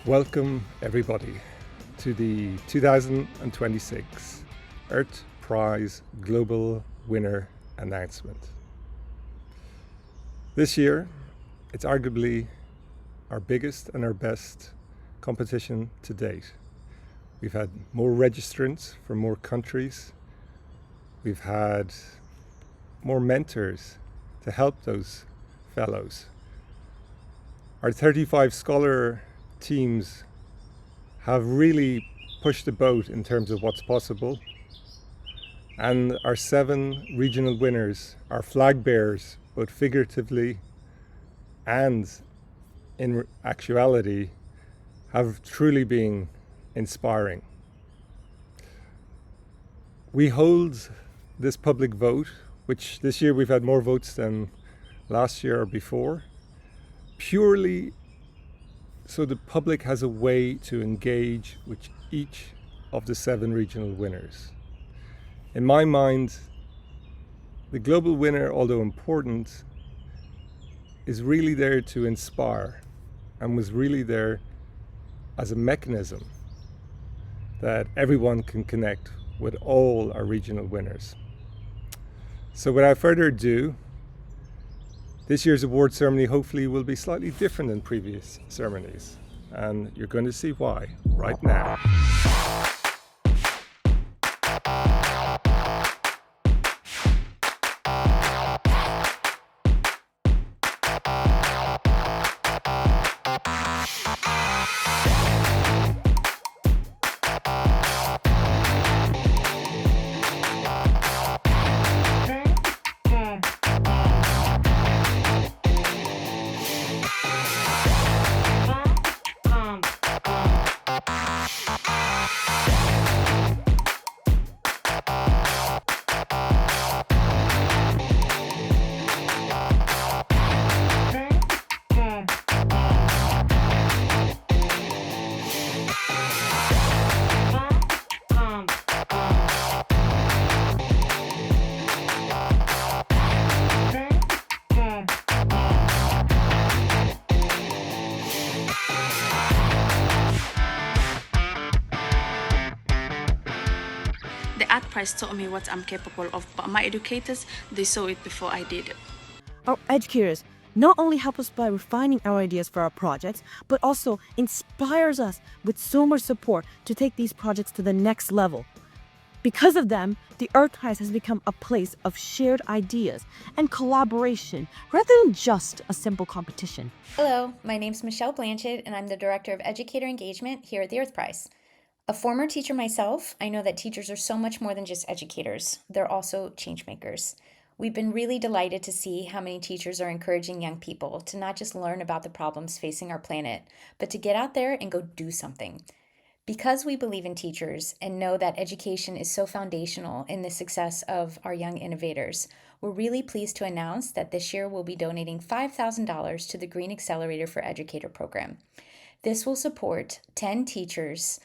Welcome everybody to the 2026 Earth Prize Global Winner announcement. This year, it's arguably our biggest and our best competition to date. We've had more registrants from more countries. We've had more mentors to help those fellows. Our 35 scholar teams have really pushed the boat in terms of what's possible. And our 7 regional winners, our flag bearers, both figuratively and in actuality, have truly been inspiring. We hold this public vote, which this year we've had more votes than last year or before, purely so the public has a way to engage with each of the 7 regional winners. In my mind, the global winner, although important, is really there to inspire and was really there as a mechanism that everyone can connect with all our regional winners. So without further ado, this year's award ceremony hopefully will be slightly different than previous ceremonies, and you're going to see why right now. The art prize taught me what I'm capable of, but my educators, they saw it before I did it. Our educators not only help us by refining our ideas for our projects, but also inspires us with so much support to take these projects to the next level. Because of them, the Earth Prize has become a place of shared ideas and collaboration rather than just a simple competition. Hello, my name's Michelle Blanchett, and I'm the Director of Educator Engagement here at the Earth Prize. A former teacher myself, I know that teachers are so much more than just educators. They're also changemakers. We've been really delighted to see how many teachers are encouraging young people to not just learn about the problems facing our planet, but to get out there and go do something. Because we believe in teachers and know that education is so foundational in the success of our young innovators, we're really pleased to announce that this year we'll be donating $5,000 to the Green Accelerator for Educator program. This will support 10 teachers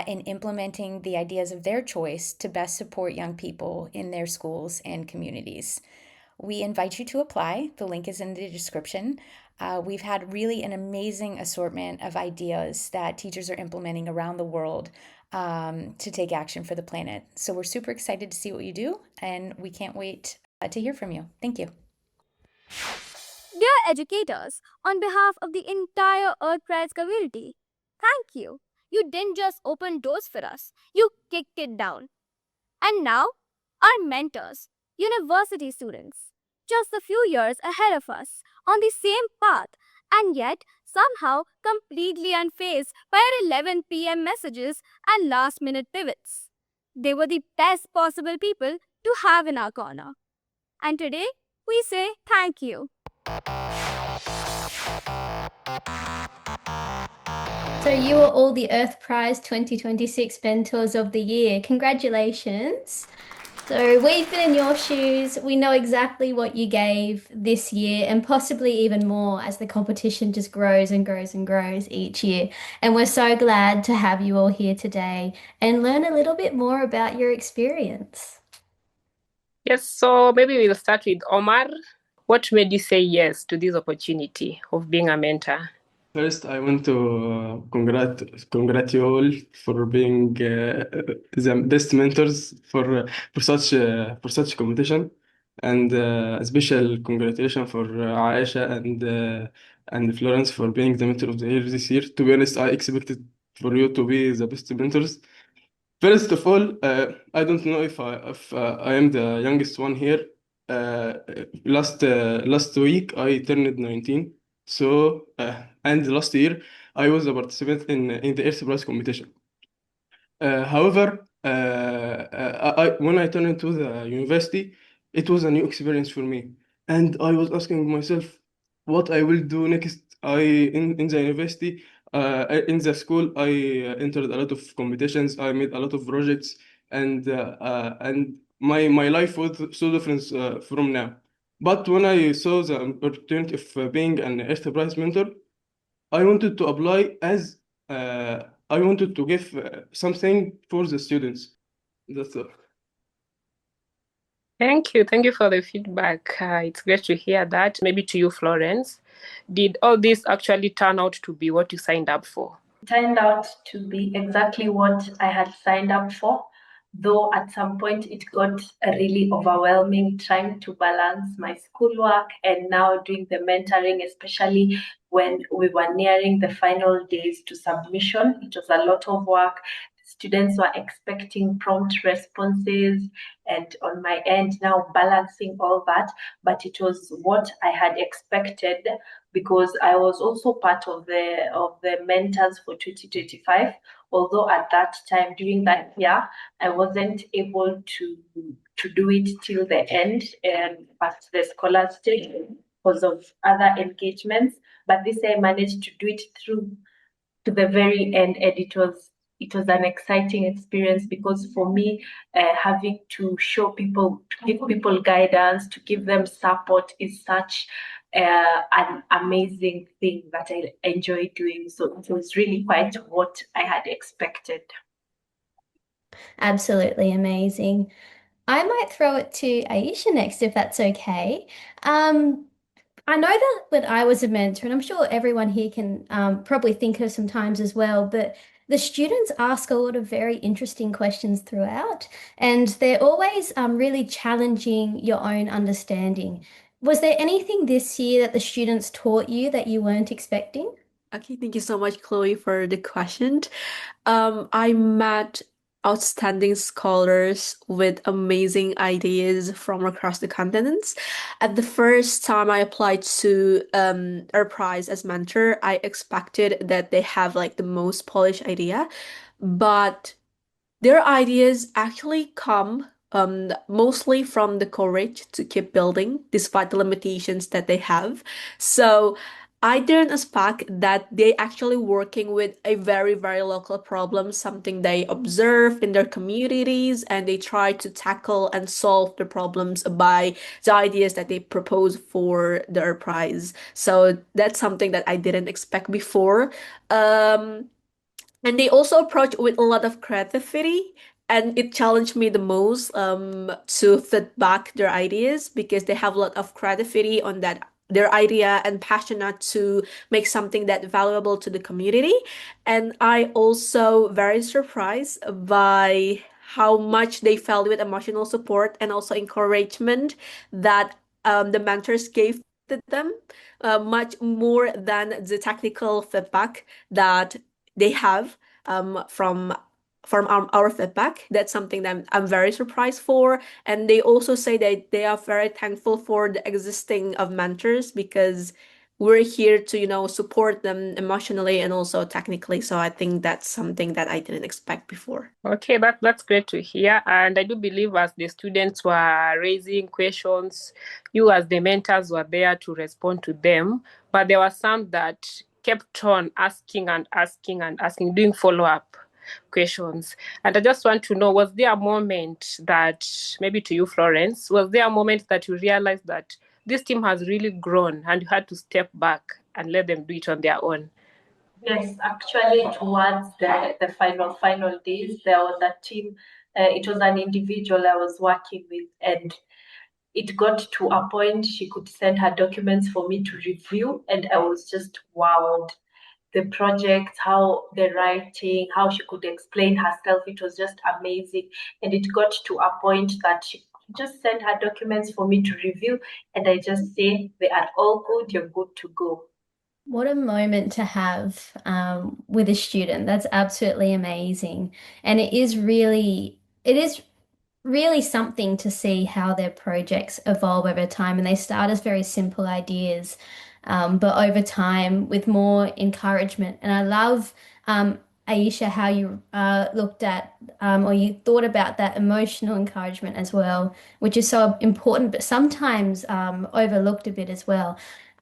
in implementing the ideas of their choice to best support young people in their schools and communities. We invite you to apply. The link is in the description. We've had really an amazing assortment of ideas that teachers are implementing around the world to take action for the planet. So we're super excited to see what you do, and we can't wait to hear from you. Thank you. Dear educators, on behalf of the entire Earth Prize community, thank you. You didn't just open doors for us, you kicked it down. And now, our mentors, university students, just a few years ahead of us, on the same path, and yet somehow completely unfazed by our 11 p.m. messages and last-minute pivots. They were the best possible people to have in our corner. And today, we say thank you. So you are all the Earth Prize 2026 Mentors of the Year. Congratulations. So we've been in your shoes. We know exactly what you gave this year and possibly even more as the competition just grows and grows and grows each year. And we're so glad to have you all here today and learn a little bit more about your experience. Yes, so maybe we'll start with Omar. What made you say yes to this opportunity of being a mentor? First, I want to congratulate you all for being the best mentors for such competition, and a special congratulations for Aisha and Florence for being the mentor of the year this year. To be honest, I expected for you to be the best mentors. First of all, I don't know if I am the youngest one here. Last week I turned 19. So and last year I was a participant in the Earth Prize competition. However, when I turned into the university, it was a new experience for me, and I was asking myself what I will do next. In the university, in the school, I entered a lot of competitions. I made a lot of projects, and my life was so different from now. But when I saw the opportunity of being an enterprise mentor, I wanted to apply as I wanted to give something for the students. That's all. Thank you. Thank you for the feedback. It's great to hear that. Maybe to you, Florence. Did all this actually turn out to be what you signed up for? Turned out to be exactly what I had signed up for, though at some point it got really overwhelming trying to balance my schoolwork and now doing the mentoring, especially when we were nearing the final days to submission. It was a lot of work. Students were expecting prompt responses, and on my end, now balancing all that. But it was what I had expected because I was also part of the mentors for 2025. Although at that time during that year, I wasn't able to do it till the end and pass the scholars stage because of other engagements. But this I managed to do it through to the very end, and it was an exciting experience because for me, having to show people, to give people guidance, to give them support is such an amazing thing that I enjoy doing. So it was really quite what I had expected. Absolutely amazing. I might throw it to Aisha next, if that's okay. I know that when I was a mentor, and I'm sure everyone here can probably think of some times as well, but the students ask a lot of very interesting questions throughout, and they're always really challenging your own understanding. Was there anything this year that the students taught you that you weren't expecting? Okay, thank you so much, Chloe, for the question. I met outstanding scholars with amazing ideas from across the continents. At the first time I applied to our prize as mentor, I expected that they have like the most polished idea, but their ideas actually come mostly from the courage to keep building despite the limitations that they have. So I didn't expect that they actually working with a very, very local problem, something they observe in their communities, and they try to tackle and solve the problems by the ideas that they propose for their prize. So that's something that I didn't expect before. Um, and they also approach with a lot of creativity, and it challenged me the most to fit back their ideas because they have a lot of creativity on that their idea and passionate to make something that valuable to the community. And I also very surprised by how much they felt with emotional support and also encouragement that the mentors gave to them, much more than the technical feedback that they have from our feedback. That's something that I'm very surprised for. And they also say that they are very thankful for the existing of mentors because we're here to, support them emotionally and also technically. So I think that's something that I didn't expect before. Okay, that's great to hear. And I do believe as the students were raising questions, you as the mentors were there to respond to them. But there were some that kept on asking and asking and asking, doing follow-up questions. And I just want to know, was there a moment that, maybe to you, Florence, was there a moment that you realized that this team has really grown and you had to step back and let them do it on their own? Yes, actually, towards the final days, there was a team. It was an individual I was working with, and it got to a point she could send her documents for me to review, and I was just wowed. the project, how the writing, how she could explain herself. It was just amazing. And it got to a point that she just sent her documents for me to review. And I just say, they are all good, you're good to go. What a moment to have with a student. That's absolutely amazing. And it is really something to see how their projects evolve over time. And they start as very simple ideas, but over time with more encouragement. And I love, Aisha, how you looked at or you thought about that emotional encouragement as well, which is so important, but sometimes overlooked a bit as well.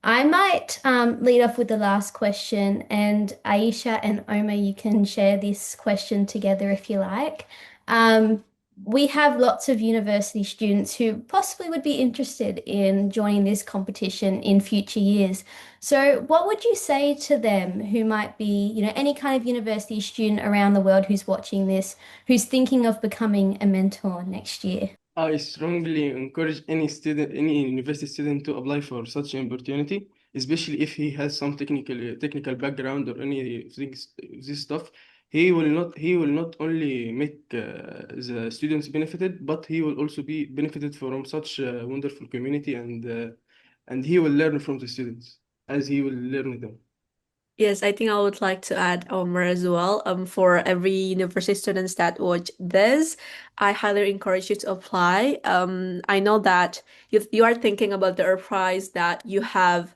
I might lead off with the last question, and Aisha and Omar, you can share this question together if you like. Um, we have lots of university students who possibly would be interested in joining this competition in future years. So, what would you say to them who might be, any kind of university student around the world who's watching this, who's thinking of becoming a mentor next year? I strongly encourage any student, any university student to apply for such an opportunity, especially if he has some technical background or any of this stuff. He will not only make the students benefited, but he will also be benefited from such a wonderful community, and he will learn from the students as he will learn them. Yes, I think I would like to add Omar as well. For every university students that watch this, I highly encourage you to apply. I know that you are thinking about the Earth Prize that you have.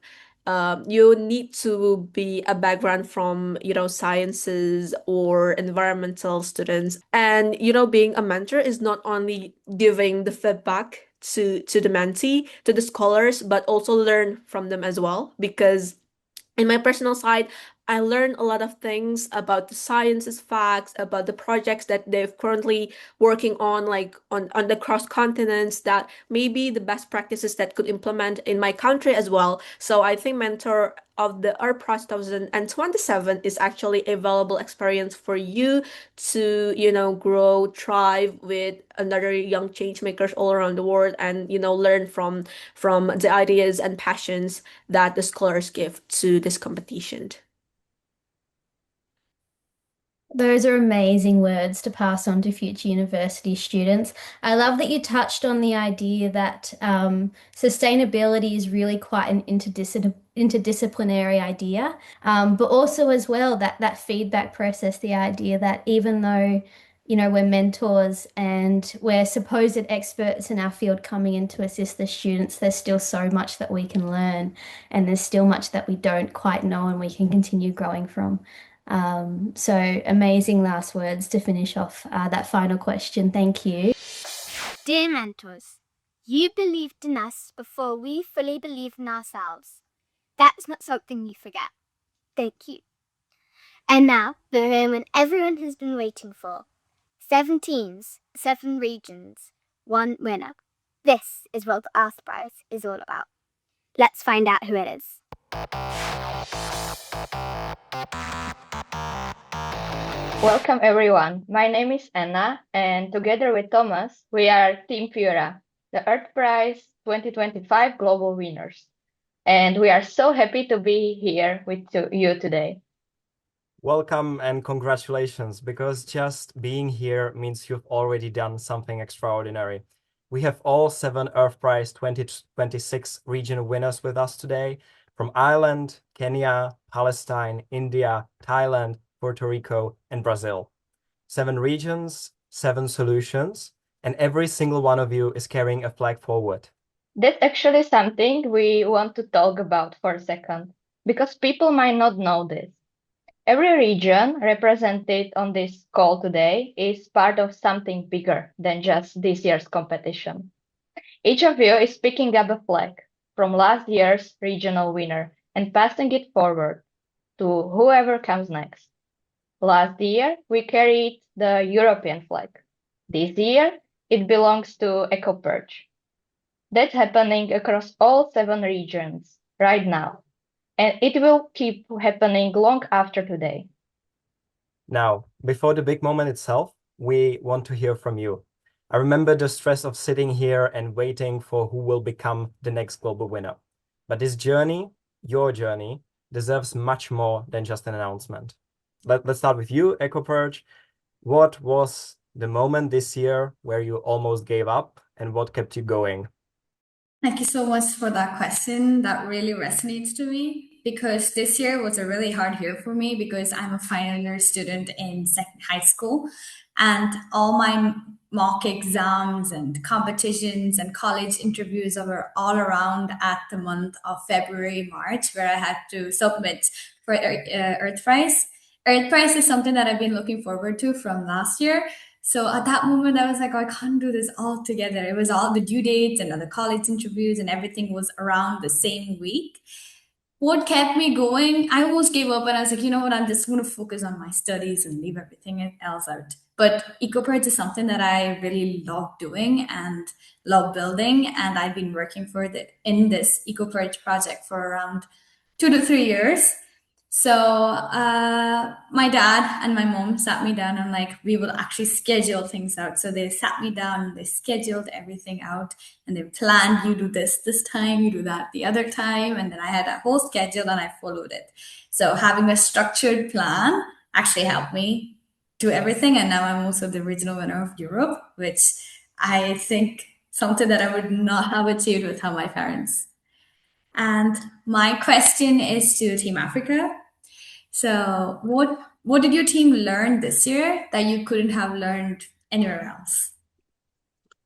You need to be a background from, sciences or environmental students. And, being a mentor is not only giving the feedback to the mentee, to the scholars, but also learn from them as well, because in my personal side, I learned a lot of things about the sciences facts, about the projects that they're currently working on, like on the cross continents, that maybe the best practices that could implement in my country as well. So I think mentor of the AirPress 2027 is actually a valuable experience for you to, grow, thrive with another young change makers all around the world, and, learn from the ideas and passions that the scholars give to this competition. Those are amazing words to pass on to future university students. I love that you touched on the idea that sustainability is really quite an interdisciplinary idea, but also as well that feedback process, the idea that even though we're mentors and we're supposed experts in our field coming in to assist the students, there's still so much that we can learn, and there's still much that we don't quite know and we can continue growing from. So amazing last words to finish off that final question. Thank you. Dear mentors, you believed in us before we fully believed in ourselves. That's not something you forget. Thank you. And now, the moment everyone has been waiting for. 7 teams, 7 regions, 1 winner. This is what the Earth Prize is all about. Let's find out who it is. Welcome everyone. My name is Anna, and together with Thomas, we are Team Pura, the Earth Prize 2025 global winners. And we are so happy to be here with you today. Welcome and congratulations, because just being here means you've already done something extraordinary. We have all 7 Earth Prize 2026 regional winners with us today from Ireland, Kenya, Palestine, India, Thailand, Puerto Rico, and Brazil. 7 regions, 7 solutions, and every single one of you is carrying a flag forward. That's actually something we want to talk about for a second, because people might not know this. Every region represented on this call today is part of something bigger than just this year's competition. Each of you is picking up a flag from last year's regional winner and passing it forward to whoever comes next. Last year, we carried the European flag. This year, it belongs to EcoPurge. That's happening across all 7 regions right now, and it will keep happening long after today. Now, before the big moment itself, we want to hear from you. I remember the stress of sitting here and waiting for who will become the next global winner. But this journey, your journey, deserves much more than just an announcement. Let's start with you, EcoPurge. What was the moment this year where you almost gave up, and what kept you going? Thank you so much for that question. That really resonates to me because this year was a really hard year for me because I'm a final year student in high school, and all my mock exams and competitions and college interviews were all around at the month of February, March, where I had to submit for Earth Prize. Earth Prize is something that I've been looking forward to from last year. So at that moment, I was like, oh, I can't do this all together. It was all the due dates and the college interviews and everything was around the same week. What kept me going, I almost gave up and I was like, you know what, I'm just going to focus on my studies and leave everything else out. But EcoParts is something that I really love doing and love building. And I've been working in this EcoParts project for around 2 to 3 years. So my dad and my mom sat me down and like we will actually schedule things out. So they sat me down and they scheduled everything out and they planned you do this time, you do that the other time, and then I had a whole schedule and I followed it. So having a structured plan actually helped me do everything, and now I'm also the regional winner of Europe, which I think something that I would not have achieved without my parents. And my question is to Team Africa. So, what did your team learn this year that you couldn't have learned anywhere else?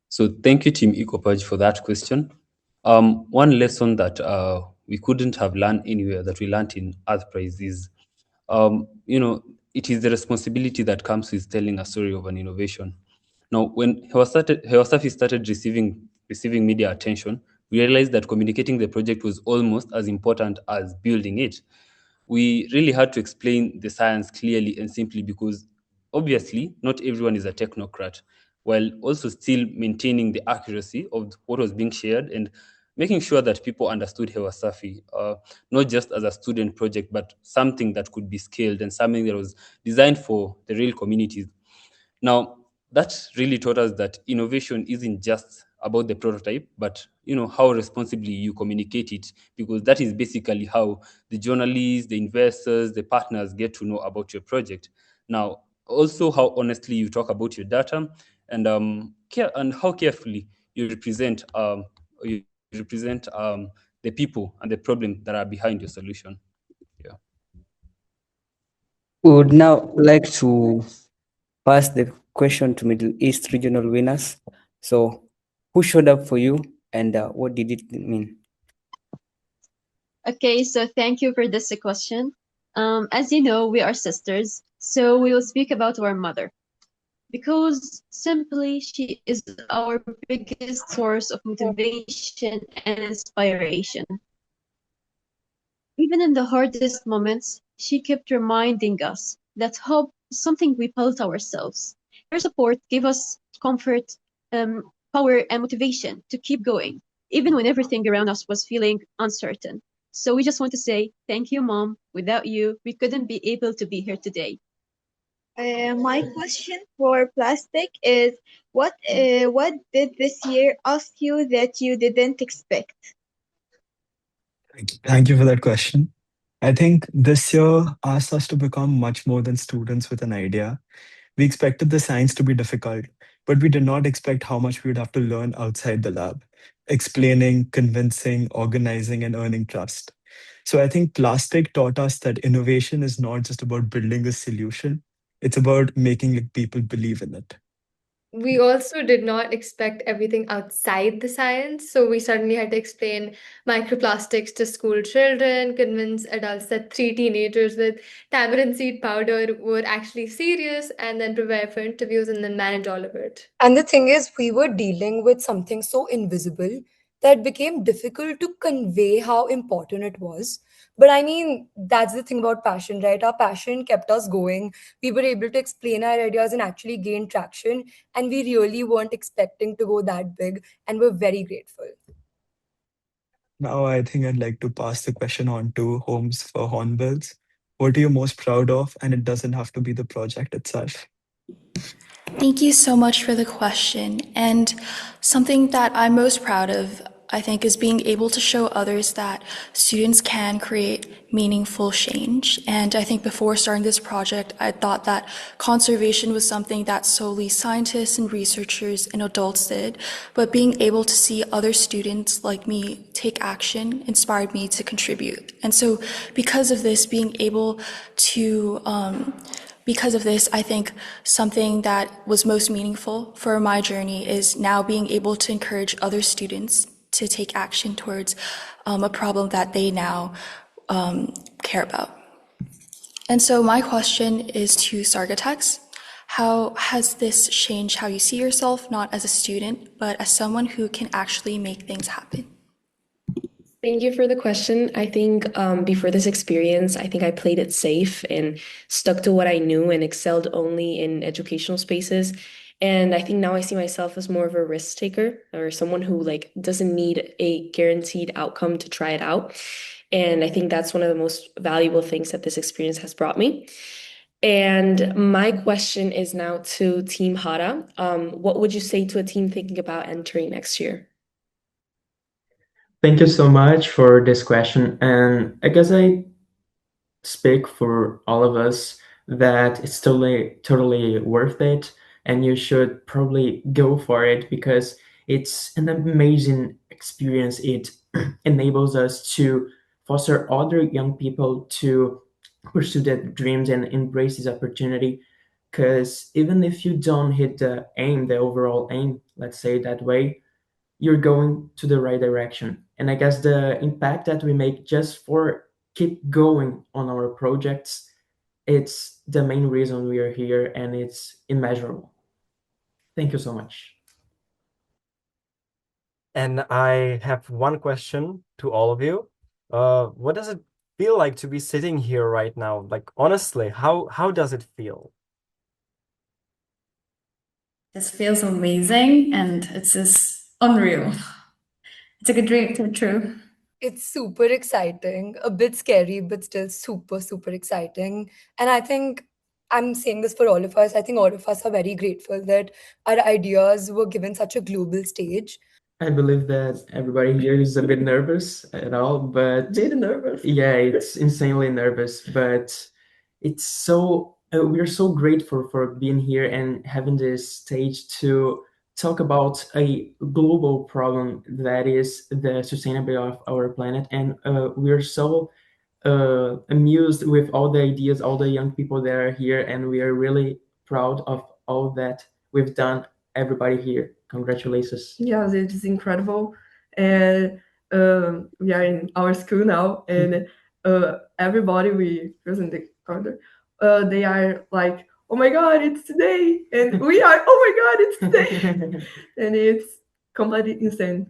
So thank you, Team EcoPurge, for that question. One lesson that we couldn't have learned anywhere that we learned in Earthprise is, it is the responsibility that comes with telling a story of an innovation. Now, when Hewasafi started receiving media attention, we realized that communicating the project was almost as important as building it. We really had to explain the science clearly and simply because obviously not everyone is a technocrat, while also still maintaining the accuracy of what was being shared and making sure that people understood Hewasafi, not just as a student project, but something that could be scaled and something that was designed for the real communities. Now, that really taught us that innovation isn't just about the prototype, but how responsibly you communicate it, because that is basically how the journalists, the investors, the partners get to know about your project. Now, also how honestly you talk about your data and how carefully you represent the people and the problem that are behind your solution. Yeah. We would now like to pass the question to Middle East regional winners. So, who showed up for you and what did it mean? Okay, so thank you for this question. As you know, we are sisters, so we will speak about our mother. Because simply she is our biggest source of motivation and inspiration. Even in the hardest moments, she kept reminding us that hope is something we built ourselves. Her support gave us comfort, power, and motivation to keep going, even when everything around us was feeling uncertain. So we just want to say thank you, Mom. Without you, we couldn't be able to be here today. My question for plastic is what did this year ask you that you didn't expect? Thank you for that question. I think this year asked us to become much more than students with an idea. We expected the science to be difficult, but we did not expect how much we would have to learn outside the lab, explaining, convincing, organizing, and earning trust. So I think plastic taught us that innovation is not just about building a solution, it's about making people believe in it. We also did not expect everything outside the science. So we suddenly had to explain microplastics to school children, convince adults that 3 teenagers with tamarind seed powder were actually serious, and then prepare for interviews and then manage all of it. And the thing is, we were dealing with something so invisible that became difficult to convey how important it was. But I mean, that's the thing about passion, right? Our passion kept us going. We were able to explain our ideas and actually gain traction. And we really weren't expecting to go that big. And we're very grateful. Now, I think I'd like to pass the question on to Holmes for Hornbills. What are you most proud of? And it doesn't have to be the project itself. Thank you so much for the question. And something that I'm most proud of I think, is being able to show others that students can create meaningful change. And I think before starting this project, I thought that conservation was something that solely scientists and researchers and adults did. But being able to see other students like me take action inspired me to contribute. And so because of this, because of this, I think something that was most meaningful for my journey is now being able to encourage other students to take action towards a problem that they now care about. And so my question is to Sargatex. How has this changed how you see yourself, not as a student, but as someone who can actually make things happen? Thank you for the question. I think before this experience, I think I played it safe and stuck to what I knew and excelled only in educational spaces. And I think now I see myself as more of a risk taker or someone who like doesn't need a guaranteed outcome to try it out. And I think that's one of the most valuable things that this experience has brought me. And my question is now to Team Hara. What would you say to a team thinking about entering next year? Thank you so much for this question. And I guess I speak for all of us that it's totally worth it. And you should probably go for it because it's an amazing experience. It enables us to foster other young people to pursue their dreams and embrace this opportunity. Because even if you don't hit the overall aim, let's say it that way, you're going to the right direction. And I guess the impact that we make just for keep going on our projects, it's the main reason we are here and it's immeasurable. Thank you so much. And I have one question to all of you. What does it feel like to be sitting here right now? Like, honestly, how does it feel? This feels amazing and it's just unreal. It's like a dream come true. It's super exciting, a bit scary, but still super, super exciting. And I think I'm saying this for all of us. I think all of us are very grateful that our ideas were given such a global stage. I believe that everybody here is a bit nervous at all, but Bit nervous. yeah, it's insanely nervous, but it's so we're so grateful for being here and having this stage to talk about a global problem that is the sustainability of our planet, and we're so amused with all the ideas, all the young people that are here, and we are really proud of all that we've done. Everybody here, congratulations. Yes, it is incredible. And we are in our school now, and everybody we present the corner, they are like, "Oh my God, it's today!" And we are, "Oh my God, it's today!" And it's completely insane.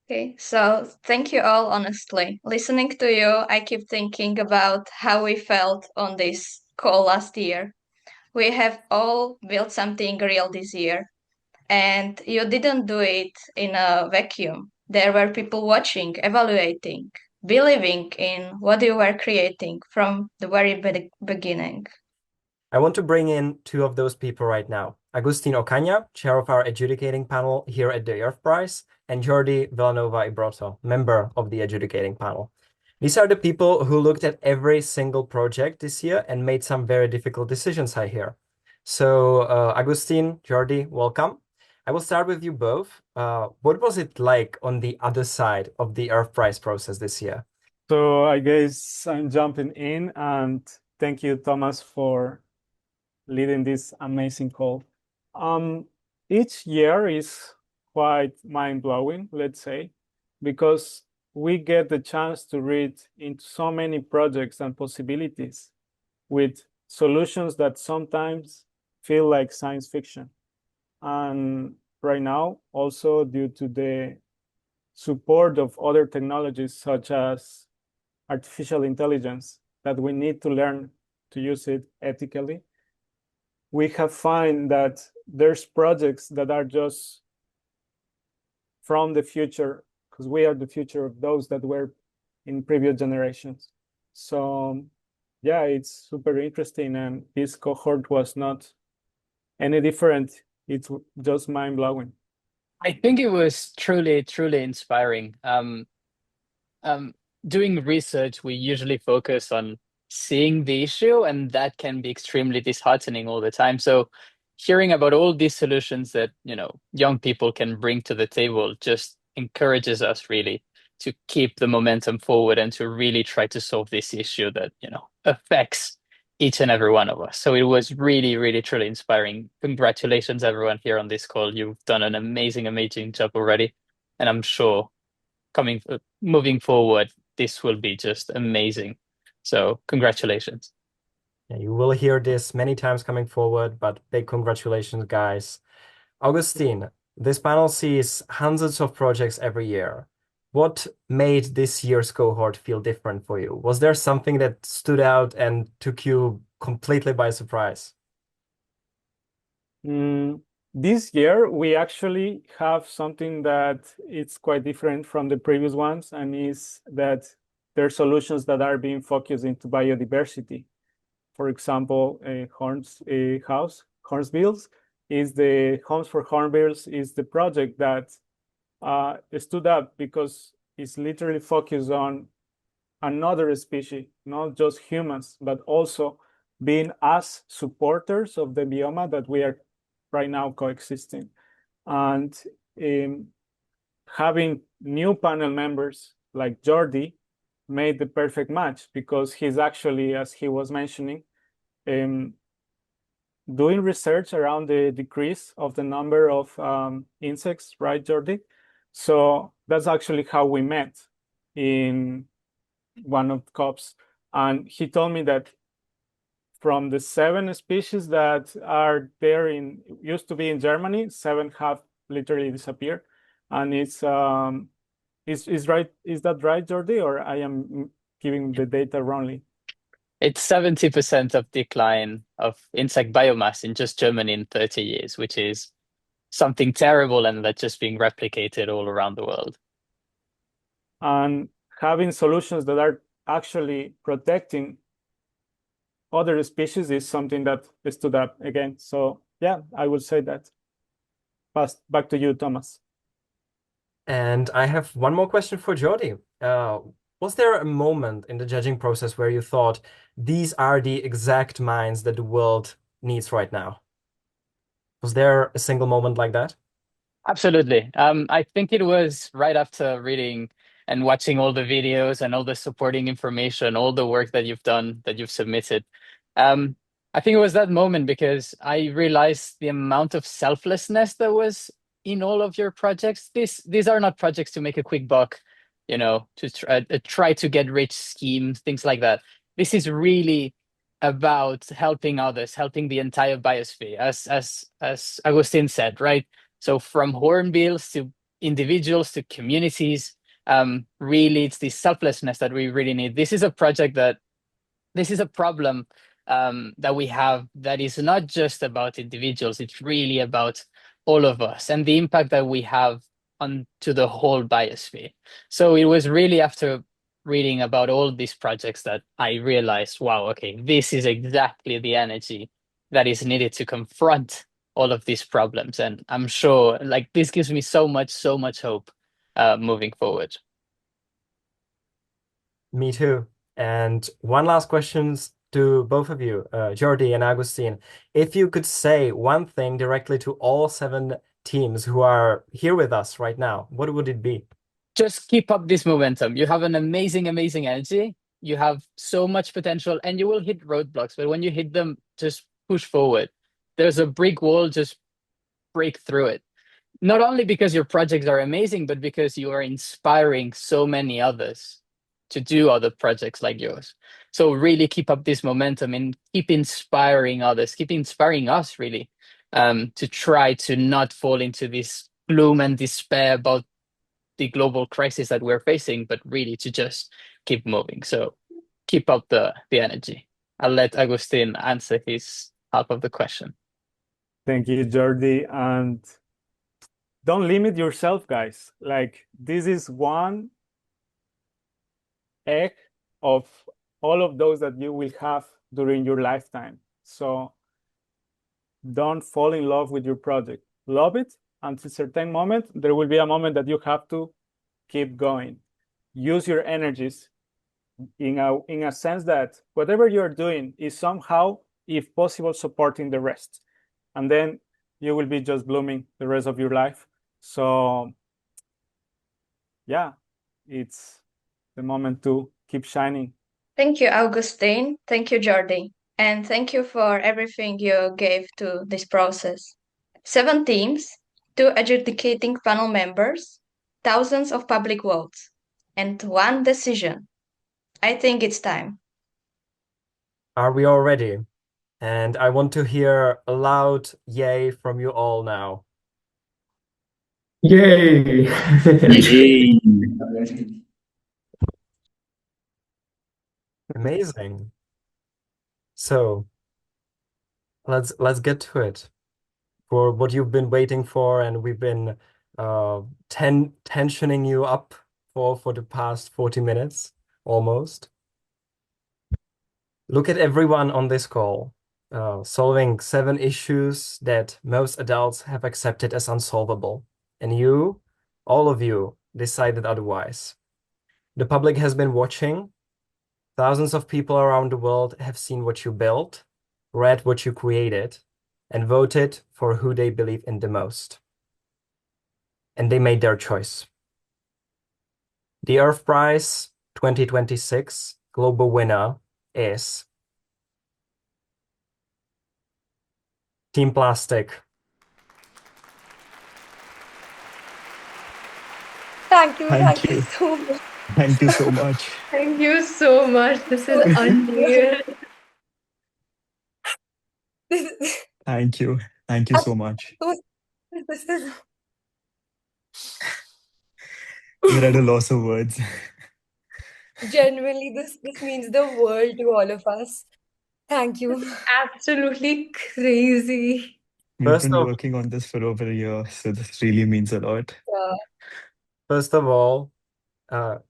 Okay, so thank you all, honestly. Listening to you, I keep thinking about how we felt on this call last year. We have all built something real this year, and you didn't do it in a vacuum. There were people watching, evaluating, believing in what you were creating from the very beginning. I want to bring in two of those people right now. Agustin Ocaña, chair of our adjudicating panel here at the Earth Prize, and Jordi Villanova Ibroto, member of the adjudicating panel. These are the people who looked at every single project this year and made some very difficult decisions, I hear. So, Agustin, Jordi, welcome. I will start with you both. What was it like on the other side of the Earth Prize process this year? So I guess I'm jumping in, and thank you, Thomas, for leading this amazing call. Each year is quite mind-blowing, let's say, because we get the chance to read into so many projects and possibilities with solutions that sometimes feel like science fiction. And right now, also due to the support of other technologies such as artificial intelligence, that we need to learn to use it ethically, we have found that there's projects that are just from the future, because we are the future of those that were in previous generations. So yeah, it's super interesting, and this cohort was not any different. It's just mind-blowing. I think it was truly, truly inspiring. Um, Doing research, we usually focus on seeing the issue, and that can be extremely disheartening all the time. So, hearing about all these solutions that, young people can bring to the table just encourages us really to keep the momentum forward and to really try to solve this issue that, affects each and every one of us. So it was really, really, truly inspiring. Congratulations, everyone here on this call. You've done an amazing, amazing job already. And I'm sure moving forward, this will be just amazing. So congratulations. Yeah, you will hear this many times coming forward, but big congratulations, guys. Augustine, this panel sees hundreds of projects every year. What made this year's cohort feel different for you? Was there something that stood out and took you completely by surprise? This year, we actually have something that it's quite different from the previous ones, and is that there are solutions that are being focused into biodiversity. For example, Hornsbills is the Homes for Hornbills is the project that stood up because it's literally focused on another species, not just humans, but also being as supporters of the bioma that we are right now coexisting. And having new panel members like Jordi made the perfect match because he's actually, as he was mentioning, doing research around the decrease of the number of insects, right, Jordi? So that's actually how we met in one of the COPs. And he told me that from the 7 species that are there used to be in Germany, 7 have literally disappeared. And is right, is that right, Jordi, or I am giving the data wrongly? It's 70% of decline of insect biomass in just Germany in 30 years, which is something terrible and that's just being replicated all around the world. And having solutions that are actually protecting other species is something that stood up again. So yeah, I would say that. Back to you, Thomas. And I have one more question for Jordi. Was there a moment in the judging process where you thought these are the exact minds that the world needs right now? Was there a single moment like that? Absolutely. I think it was right after reading and watching all the videos and all the supporting information, all the work that you've done, that you've submitted. Um, I think it was that moment because I realized the amount of selflessness that was in all of your projects. These are not projects to make a quick buck, to try to get rich schemes, things like that. This is really about helping others, helping the entire biosphere, as Agustin said, right? So from hornbills to individuals to communities, really, it's the selflessness that we really need. This is a project this is a problem that we have that is not just about individuals. It's really about all of us and the impact that we have on to the whole biosphere. So it was really after reading about all these projects that I realized, wow, okay, this is exactly the energy that is needed to confront all of these problems. And I'm sure like this gives me so much hope moving forward. Me too. And one last question to both of you, Jordi and Agustin. If you could say one thing directly to all 7 teams who are here with us right now, what would it be? Just keep up this momentum. You have an amazing energy. You have so much potential and you will hit roadblocks, but when you hit them, just push forward. There's a brick wall, just break through it. Not only because your projects are amazing, but because you are inspiring so many others to do other projects like yours. So really keep up this momentum and keep inspiring others, keep inspiring us really, to try to not fall into this gloom and despair about the global crisis that we're facing, but really to just keep moving. So keep up the energy. I'll let Agustin answer his half of the question. Thank you, Jordi. And don't limit yourself, guys. Like this is one egg of all of those that you will have during your lifetime. So don't fall in love with your project. Love it, At a certain moment, there will be a moment that you have to keep going. Use your energies in a sense that whatever you're doing is somehow, if possible, supporting the rest. And then you will be just blooming the rest of your life. So yeah, it's the moment to keep shining. Thank you, Augustine. Thank you, Jordi. And thank you for everything you gave to this process. 7 teams, 2 adjudicating panel members, thousands of public votes, and 1 decision. I think it's time. Are we all ready? And I want to hear a loud yay from you all now. Yay! Yay! Amazing. So let's get to it. For what you've been waiting for, and we've been tensioning you up for the past 40 minutes almost. Look at everyone on this call, solving 7 issues that most adults have accepted as unsolvable. And you, all of you, decided otherwise. The public has been watching. Thousands of people around the world have seen what you built, read what you created, and voted for who they believe in the most. And they made their choice. The Earth Prize 2026 global winner is Team Plastic. Thank you Thank you. so much. Thank you so much. Thank you so much. This is unreal. Thank you. Thank you so much. This is We're at a loss of words. genuinely this means the world to all of us. Thank you. Absolutely crazy. We've First been of working on this for over a year, so this really means a lot. Yeah. First of all,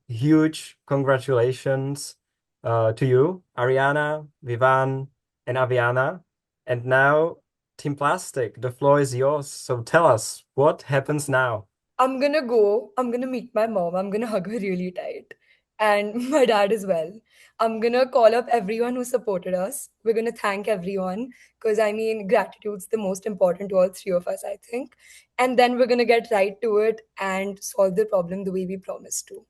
huge congratulations to you, Ariana, Vivan, and Aviana. And now, Team Plastic, the floor is yours. So tell us, what happens now? I'm gonna go. I'm gonna meet my mom. I'm gonna hug her really tight. And my dad as well. I'm gonna call up everyone who supported us. We're gonna thank everyone because I mean, gratitude's the most important to all 3 of us, I think. And then we're gonna get right to it and solve the problem the way we promised to.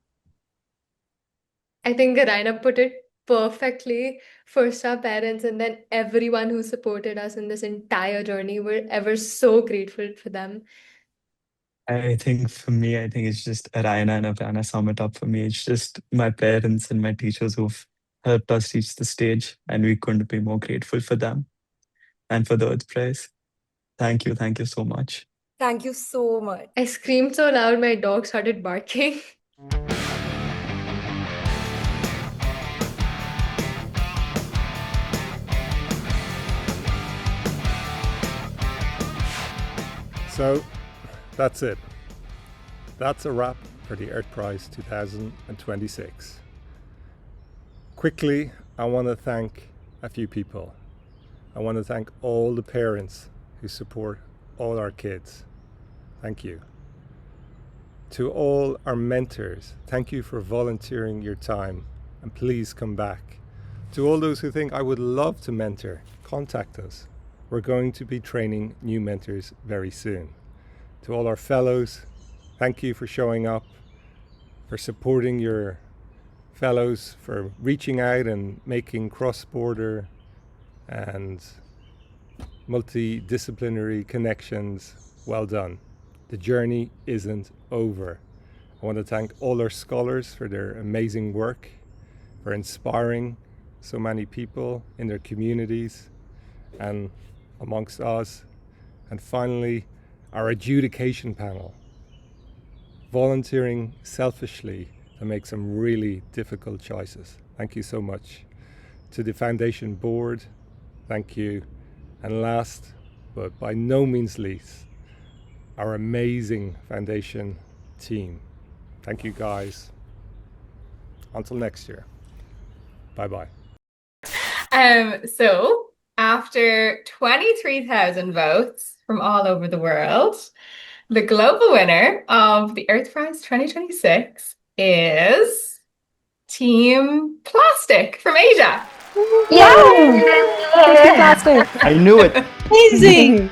I think Raina put it perfectly. First, our parents, and then everyone who supported us in this entire journey. We're ever so grateful for them. I think for me, I think it's just Arayana and Aviana sum it up for me. It's just my parents and my teachers who've helped us reach the stage, and we couldn't be more grateful for them and for the Earth Prize. Thank you. Thank you so much. Thank you so much. I screamed so loud, my dog started barking. So that's it. That's a wrap for the Earth Prize 2026. Quickly, I want to thank a few people. I want to thank all the parents who support all our kids. Thank you. To all our mentors, thank you for volunteering your time, and please come back. To all those who think I would love to mentor, contact us. We're going to be training new mentors very soon. To all our fellows, thank you for showing up, for supporting your fellows, for reaching out and making cross-border and multidisciplinary connections. Well done. The journey isn't over. I want to thank all our scholars for their amazing work, for inspiring so many people in their communities and amongst us. And finally, our adjudication panel, volunteering selfishly to make some really difficult choices. Thank you so much. To the foundation board, thank you. And last, but by no means least, our amazing foundation team. Thank you guys. Until next year. Bye-bye. So after 23,000 votes from all over the world, The global winner of the Earth Prize 2026 is Team Plastic from Asia. Yay! Thank you, Plastic. I knew it. Amazing.